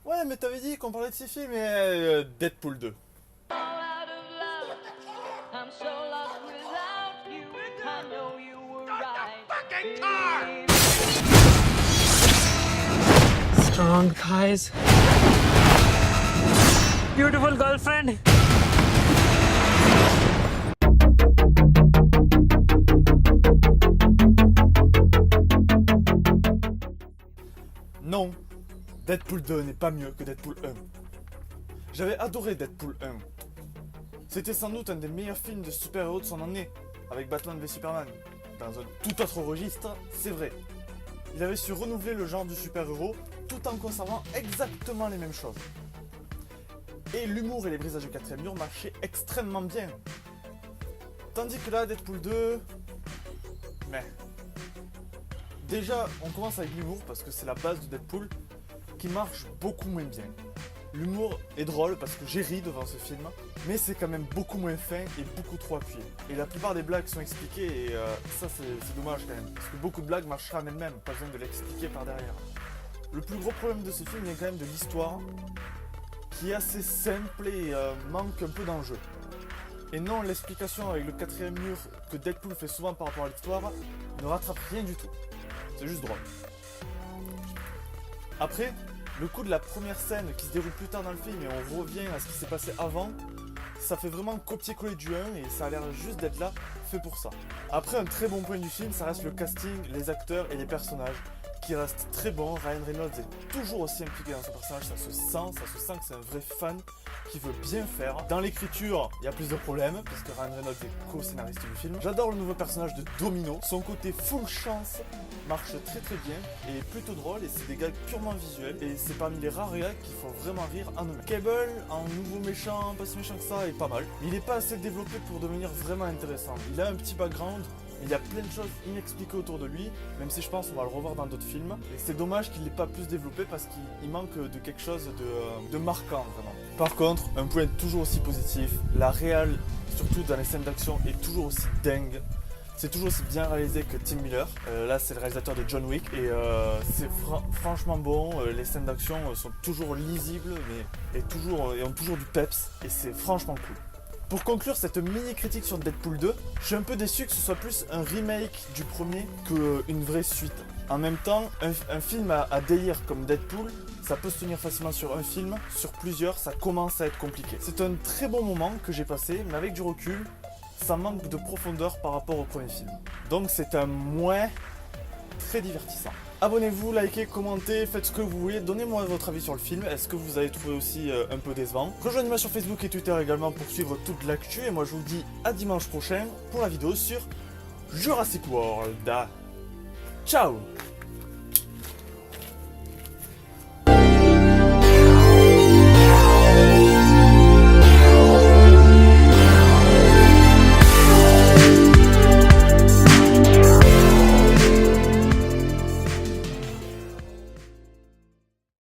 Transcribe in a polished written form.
Ouais, mais t'avais dit qu'on parlait de ces films et Deadpool 2. Out of love. I'm so lost without you. I know you were right. Strong thighs. Beautiful girlfriend. Non, Deadpool 2 n'est pas mieux que Deadpool 1. J'avais adoré Deadpool 1. C'était sans doute un des meilleurs films de super-héros de son année, avec Batman v Superman. Dans un tout autre registre, c'est vrai. Il avait su renouveler le genre du super-héros tout en conservant exactement les mêmes choses. Et l'humour et les brisages de quatrième mur marchaient extrêmement bien. Tandis que là, Deadpool 2... Mais... Déjà, on commence avec l'humour parce que c'est la base de Deadpool qui marche beaucoup moins bien. L'humour est drôle parce que j'ai ri devant ce film, mais c'est quand même beaucoup moins fin et beaucoup trop appuyé. Et la plupart des blagues sont expliquées et ça c'est dommage quand même, parce que beaucoup de blagues marcheraient en elles-mêmes, pas besoin de l'expliquer par derrière. Le plus gros problème de ce film vient quand même de l'histoire, qui est assez simple et manque un peu d'enjeu. Et non, l'explication avec le quatrième mur que Deadpool fait souvent par rapport à l'histoire ne rattrape rien du tout. C'est juste drôle. Après, le coup de la première scène qui se déroule plus tard dans le film et on revient à ce qui s'est passé avant, ça fait vraiment copier-coller du 1 et ça a l'air juste d'être là, fait pour ça. Après, un très bon point du film, ça reste le casting, les acteurs et les personnages qui restent très bons. Ryan Reynolds est toujours aussi impliqué dans son personnage, ça se sent que c'est un vrai fan qui veut bien faire. Dans l'écriture, il y a plus de problèmes, puisque Ryan Reynolds est co-scénariste du film. J'adore le nouveau personnage de Domino, son côté full chance marche très très bien et est plutôt drôle et c'est des gags purement visuels et c'est parmi les rares gags qui font vraiment rire en eux-mêmes. Cable, en nouveau méchant, pas si méchant que ça, est pas mal. Il n'est pas assez développé pour devenir vraiment intéressant. Il a un petit background, il y a plein de choses inexpliquées autour de lui, même si je pense qu'on va le revoir dans d'autres films. Et c'est dommage qu'il n'ait pas plus développé parce qu'il manque de quelque chose de marquant vraiment. Par contre, un point toujours aussi positif, la réal, surtout dans les scènes d'action, est toujours aussi dingue. C'est toujours aussi bien réalisé que Tim Miller. Là, c'est le réalisateur de John Wick et c'est franchement bon. Les scènes d'action sont toujours lisibles et ont toujours du peps et c'est franchement cool. Pour conclure cette mini critique sur Deadpool 2, je suis un peu déçu que ce soit plus un remake du premier qu'une vraie suite. En même temps, un film à délire comme Deadpool, ça peut se tenir facilement sur un film, sur plusieurs, ça commence à être compliqué. C'est un très bon moment que j'ai passé, mais avec du recul, ça manque de profondeur par rapport au premier film. Donc c'est un moins très divertissant. Abonnez-vous, likez, commentez, faites ce que vous voulez, donnez-moi votre avis sur le film, est-ce que vous avez trouvé aussi un peu décevant? Rejoignez-moi sur Facebook et Twitter également pour suivre toute l'actu et moi je vous dis à dimanche prochain pour la vidéo sur Jurassic World. Ciao!